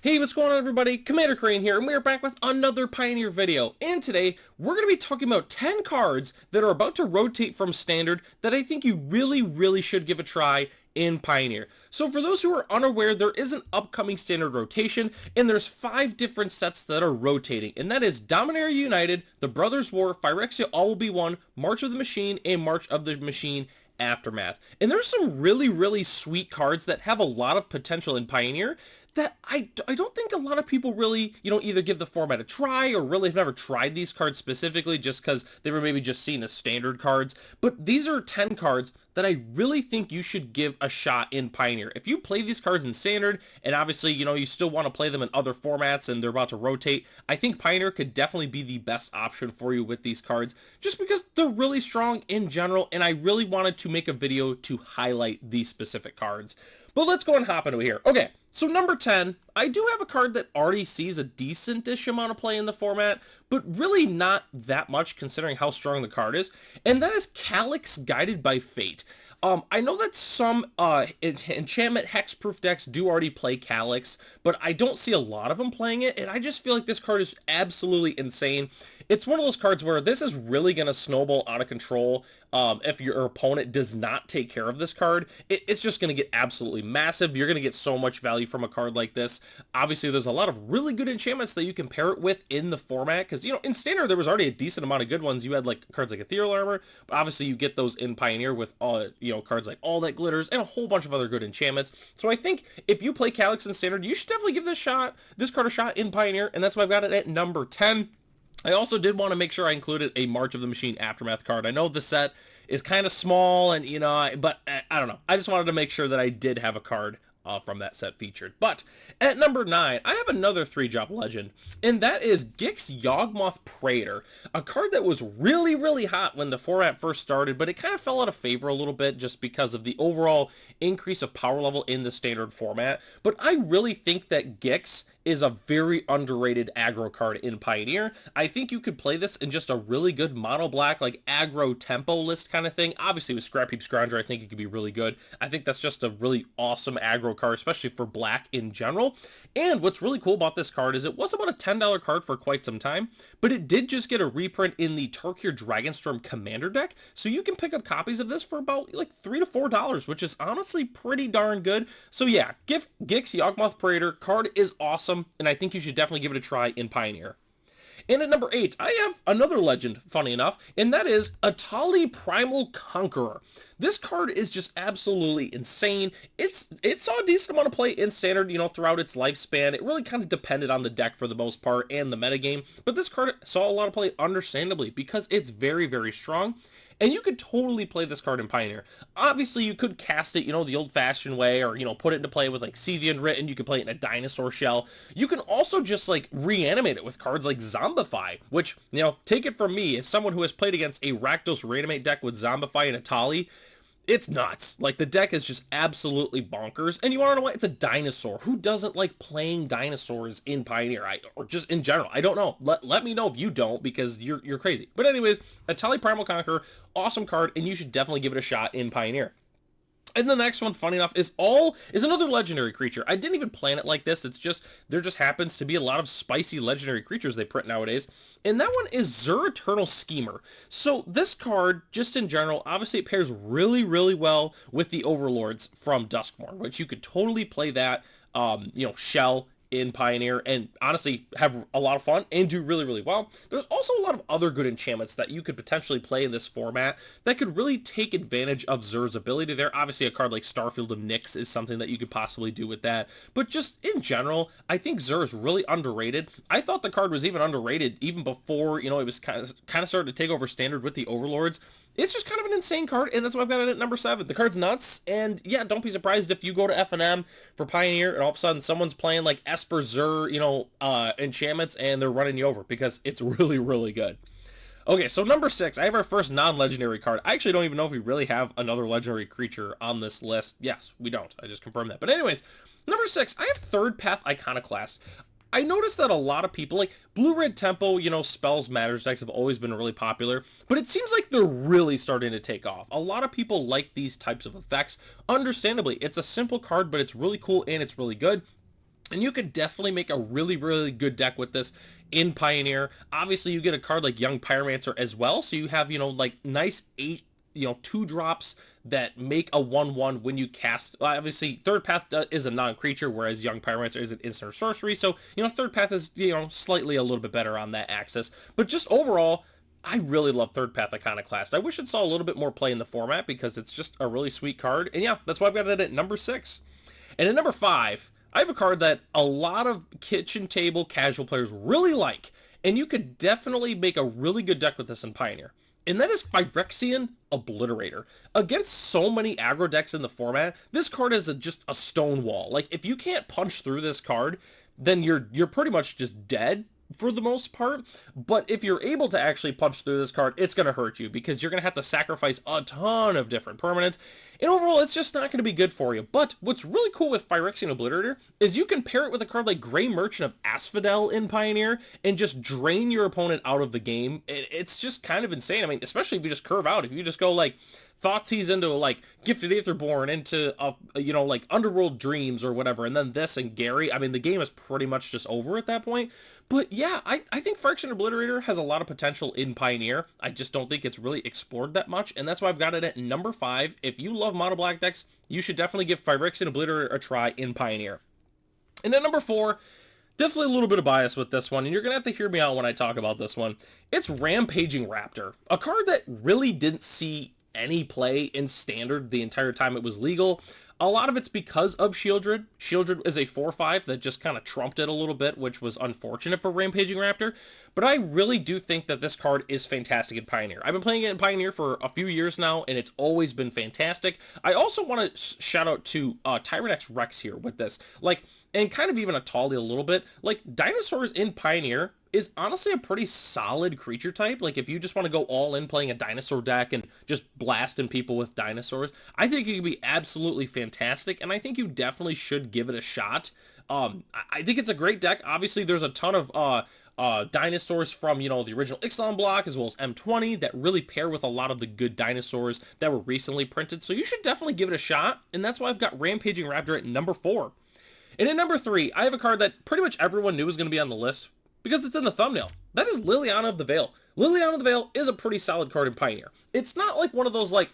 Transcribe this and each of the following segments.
Hey, what's going on everybody? Commander Crane here, and we are back with another Pioneer video. And today, we're going to be talking about 10 cards that are about to rotate from Standard that I think you really should give a try in Pioneer. So for those who are unaware, there is an upcoming Standard rotation, and there's 5 different sets that are rotating. And that is Dominaria United, the Brothers War, Phyrexia All Will Be One, March of the Machine, and March of the Machine Aftermath. And there's some really sweet cards that have a lot of potential in Pioneer that I don't think a lot of people really, either give the format a try or really have never tried these cards specifically just because they were maybe just seen as standard cards. But these are 10 cards that I really think you should give a shot in Pioneer. If you play these cards in Standard, and obviously, you still want to play them in other formats and they're about to rotate, I think Pioneer could definitely be the best option for you with these cards, just because they're really strong in general, and I really wanted to make a video to highlight these specific cards. But let's go and hop into it here. Okay, so number 10, I do have a card that already sees a decent-ish amount of play in the format, but really not that much considering how strong the card is, and that is Calix Guided by Fate. I know that some enchantment hexproof decks do already play Calix, but I don't see a lot of them playing it, and I just feel like this card is absolutely insane. It's one of those cards where this is really going to snowball out of control if your opponent does not take care of this card. It's just going to get absolutely massive. You're going to get so much value from a card like this. Obviously, there's a lot of really good enchantments that you can pair it with in the format, because, in Standard, there was already a decent amount of good ones. You had, like, cards like Ethereal Armor, but obviously you get those in Pioneer with, cards like All That Glitters and a whole bunch of other good enchantments. So I think if you play Calix in Standard, you should definitely give this card a shot in Pioneer, and that's why I've got it at number 10. I also did want to make sure I included a March of the Machine Aftermath card. I know the set is kind of small, and but I don't know. I just wanted to make sure that I did have a card from that set featured. But at number 9, I have another 3-drop legend, and that is Gix Yawgmoth Praetor, a card that was really hot when the format first started, but it kind of fell out of favor a little bit just because of the overall increase of power level in the Standard format. But I really think that Gix is a very underrated aggro card in Pioneer. I think you could play this in just a really good mono black, like aggro tempo list kind of thing. Obviously with Scrap Heap Scrounger, I think it could be really good. I think that's just a really awesome aggro card, especially for black in general. And what's really cool about this card is it was about a $10 card for quite some time, but it did just get a reprint in the Tarkir Dragonstorm Commander deck, so you can pick up copies of this for about like $3 to $4, which is honestly pretty darn good. So yeah, Gix Yawgmoth Praetor card is awesome, and I think you should definitely give it a try in Pioneer. And at number 8, I have another legend, funny enough, and that is Etali Primal Conqueror. This card is just absolutely insane. It saw a decent amount of play in Standard, throughout its lifespan. It really kind of depended on the deck for the most part and the metagame, but this card saw a lot of play understandably because it's very strong. And you could totally play this card in Pioneer. Obviously, you could cast it, the old-fashioned way, or, put it into play with, like, Scythian Written. You could play it in a Dinosaur Shell. You can also just, like, reanimate it with cards like Zombify, which, take it from me, as someone who has played against a Rakdos Reanimate deck with Zombify and Etali, it's nuts. Like, the deck is just absolutely bonkers. And you want to know what? It's a dinosaur. Who doesn't like playing dinosaurs in Pioneer? Or just in general? I don't know. Let me know if you don't, because you're crazy. But anyways, Etali Primal Conqueror, awesome card, and you should definitely give it a shot in Pioneer. And the next one, funny enough, is another legendary creature. I didn't even plan it like this. It's just, there just happens to be a lot of spicy legendary creatures they print nowadays. And that one is Zur Eternal Schemer. So this card, just in general, obviously it pairs really well with the Overlords from Duskmourn, which you could totally play that, Shell in Pioneer and honestly have a lot of fun and do really well. There's also a lot of other good enchantments that you could potentially play in this format that could really take advantage of Zur's ability there. Obviously a card like Starfield of Nyx is something that you could possibly do with that, but just in general, I think Zur is really underrated. I thought the card was even underrated even before, it was kind of starting to take over Standard with the Overlords. It's just kind of an insane card, and that's why I've got it at number 7. The card's nuts, and yeah, don't be surprised if you go to FNM for Pioneer, and all of a sudden someone's playing like Esper Zur, enchantments, and they're running you over, because it's really good. Okay, so number 6, I have our first non-legendary card. I actually don't even know if we really have another legendary creature on this list. Yes, we don't. I just confirmed that. But anyways, number 6, I have Third Path Iconoclast. I noticed that a lot of people, like, Blue-Red Tempo, Spells Matters decks have always been really popular, but it seems like they're really starting to take off. A lot of people like these types of effects. Understandably, it's a simple card, but it's really cool and it's really good. And you could definitely make a really, really good deck with this in Pioneer. Obviously, you get a card like Young Pyromancer as well, so you have, like nice 8, 2 drops that make a 1/1 when you cast. Obviously, Third Path is a non-creature, whereas Young Pyromancer is an instant sorcery, so, Third Path is, slightly a little bit better on that axis. But just overall, I really love Third Path Iconoclast. I wish it saw a little bit more play in the format because it's just a really sweet card. And yeah, that's why I've got it at number 6. And at number 5, I have a card that a lot of kitchen table casual players really like, and you could definitely make a really good deck with this in Pioneer. And that is Phyrexian Obliterator. Against so many aggro decks in the format, this card is just a stone wall. Like, if you can't punch through this card, then you're pretty much just dead for the most part. But if you're able to actually punch through this card, it's going to hurt you because you're going to have to sacrifice a ton of different permanents. And overall, it's just not going to be good for you. But what's really cool with Phyrexian Obliterator is you can pair it with a card like Grey Merchant of Asphodel in Pioneer and just drain your opponent out of the game. It's just kind of insane. I mean, especially if you just curve out. If you just go like Thoughtseize into like Gifted Aetherborn into like Underworld Dreams or whatever, and then this and Gary. I mean, the game is pretty much just over at that point. But yeah, I think Phyrexian Obliterator has a lot of potential in Pioneer. I just don't think it's really explored that much, and that's why I've got it at number 5. If you love mono black decks, you should definitely give Phyrexian Obliterator a try in Pioneer. And at number 4, definitely a little bit of bias with this one, and you're going to have to hear me out when I talk about this one. It's Rampaging Raptor, a card that really didn't see any play in Standard the entire time it was legal. A lot of it's because of Shieldred. Shieldred is a 4/5 that just kind of trumped it a little bit, which was unfortunate for Rampaging Raptor. But I really do think that this card is fantastic in Pioneer. I've been playing it in Pioneer for a few years now, and it's always been fantastic. I also want to shout out to Tyrant X Rex here with this. Like, and kind of even a Tali a little bit. Like, Dinosaurs in Pioneer is honestly a pretty solid creature type. Like, if you just want to go all in playing a dinosaur deck and just blasting people with dinosaurs, I think it could be absolutely fantastic, and I think you definitely should give it a shot. I think it's a great deck. Obviously, there's a ton of dinosaurs from, the original Ixalan block as well as M20 that really pair with a lot of the good dinosaurs that were recently printed, so you should definitely give it a shot, and that's why I've got Rampaging Raptor at number 4. And at number 3, I have a card that pretty much everyone knew was going to be on the list, because it's in the thumbnail. That is Liliana of the Veil. Liliana of the Veil is a pretty solid card in Pioneer. It's not like one of those, like,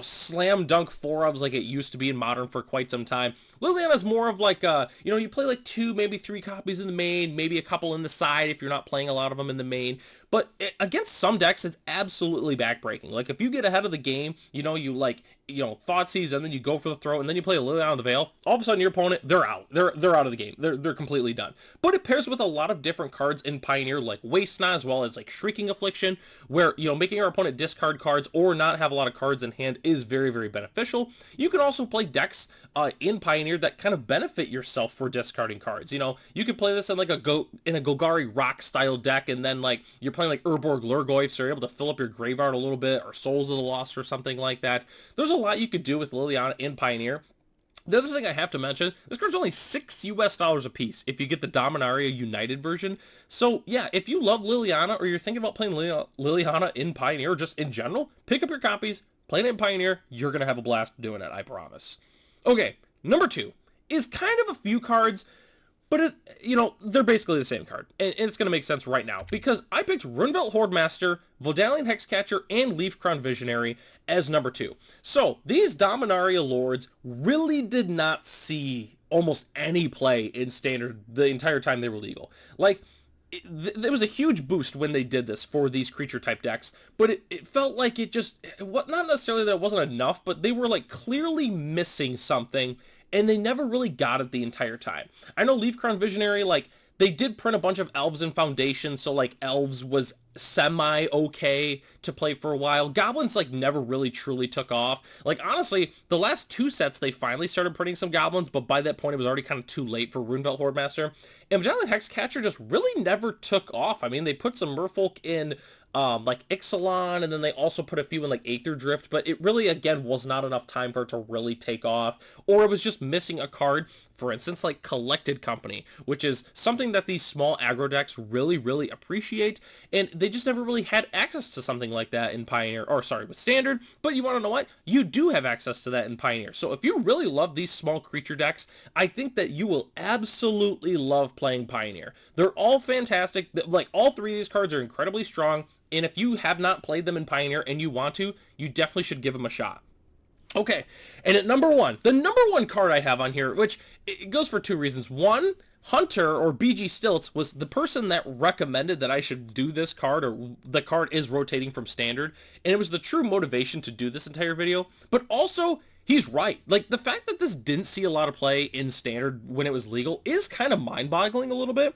slam dunk 4-ofs like it used to be in Modern for quite some time. Liliana's more of like, you play like 2, maybe 3 copies in the main, maybe a couple in the side if you're not playing a lot of them in the main. But against some decks, it's absolutely backbreaking. Like, if you get ahead of the game, you Thoughtseize, and then you go for the throw, and then you play a Liliana of the Veil, all of a sudden your opponent, they're out. They're out of the game. They're completely done. But it pairs with a lot of different cards in Pioneer, like Waste Not, as well as like Shrieking Affliction, where, making our opponent discard cards or not have a lot of cards in hand is very, very beneficial. You can also play decks in Pioneer that kind of benefit yourself for discarding cards. You could play this in like a Golgari Rock style deck, and then like you're playing like Urborg Lurgoyf, so you're able to fill up your graveyard a little bit, or Souls of the Lost or something like that. There's a lot you could do with Liliana in Pioneer. The other thing I have to mention, this card's only $6 a piece if you get the Dominaria United version. So yeah, if you love Liliana, or you're thinking about playing Liliana in Pioneer, or just in general, pick up your copies, play it in Pioneer. You're going to have a blast doing it, I promise. Okay, number 2 is kind of a few cards, but they're basically the same card, and it's going to make sense right now, because I picked Runevelt Hordemaster, Vodalian Hexcatcher, and Leafcrown Visionary as number 2. So these Dominaria Lords really did not see almost any play in Standard the entire time they were legal. Like, there was a huge boost when they did this for these creature type decks, but it felt like not necessarily that it wasn't enough, but they were like clearly missing something, and they never really got it the entire time. I know Leafcrown Visionary, like, they did print a bunch of Elves and Foundation, so like Elves was semi-okay to play for a while. Goblins like never really truly took off. Like, honestly, the last 2 sets they finally started printing some Goblins, but by that point it was already kind of too late for Runevelt Hordemaster. And Vodalian Hexcatcher just really never took off. I mean, they put some Merfolk in like Ixalan, and then they also put a few in like Aether Drift, but it really, again, was not enough time for it to really take off, or it was just missing a card. for instance, like Collected Company, which is something that these small aggro decks really, really appreciate, and they just never really had access to something like that in Pioneer, or sorry, with Standard, but you want to know what? You do have access to that in Pioneer. So if you really love these small creature decks, I think that you will absolutely love playing Pioneer. They're all fantastic. Like, all three of these cards are incredibly strong, and if you have not played them in Pioneer and you want to, you definitely should give them a shot. Okay, and at number one, the number one card I have on here, which it goes for two reasons. One, Hunter, or BG Stilts, was the person that recommended that I should do this card, or the card is rotating from Standard, and it was the true motivation to do this entire video. But also, he's right. Like, the fact that this didn't see a lot of play in Standard when it was legal is kind of mind-boggling a little bit,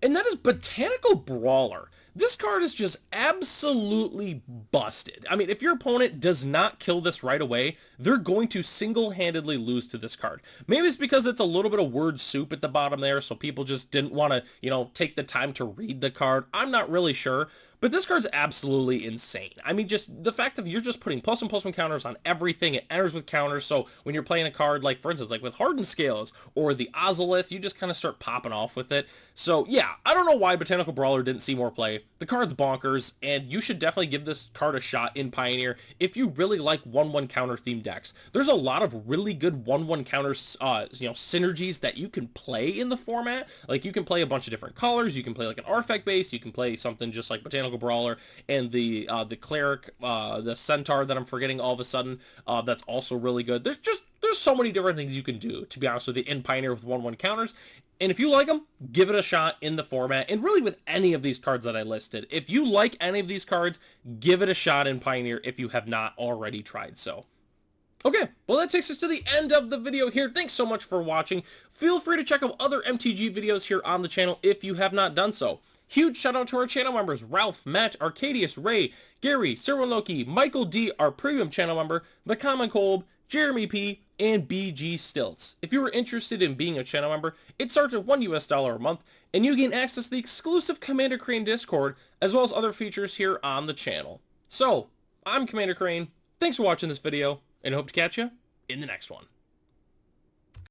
and that is Botanical Brawler. This card is just absolutely busted. I mean, if your opponent does not kill this right away, they're going to single-handedly lose to this card. Maybe it's because it's a little bit of word soup at the bottom there, so people just didn't want to, take the time to read the card. I'm not really sure. But this card's absolutely insane. I mean, just the fact that you're just putting +1/+1 counters on everything. It enters with counters, so when you're playing a card, like, for instance, like with Hardened Scales or the Ozolith, you just kind of start popping off with it. So, yeah, I don't know why Botanical Brawler didn't see more play. The card's bonkers, and you should definitely give this card a shot in Pioneer if you really like 1/1 counter themed decks. There's a lot of really good 1/1 counter, synergies that you can play in the format. Like, you can play a bunch of different colors. You can play like an Artifact base. You can play something just like Botanical Brawler and the Cleric, the Centaur that I'm forgetting all of a sudden. That's also really good. There's so many different things you can do, to be honest with you, in Pioneer with 1/1 counters. And if you like them, give it a shot in the format, and really with any of these cards that I listed. If you like any of these cards, give it a shot in Pioneer if you have not already tried so. Okay, well, that takes us to the end of the video here. Thanks so much for watching. Feel free to check out other MTG videos here on the channel if you have not done so. Huge shout out to our channel members, Ralph, Matt, Arcadius, Ray, Gary, Sirwin Loki, Michael D, our premium channel member, The Common Cold, Jeremy P, and BG Stilts. If you are interested in being a channel member, it starts at $1 a month, and you gain access to the exclusive Commander Crane Discord, as well as other features here on the channel. So, I'm Commander Crane, thanks for watching this video, and hope to catch you in the next one.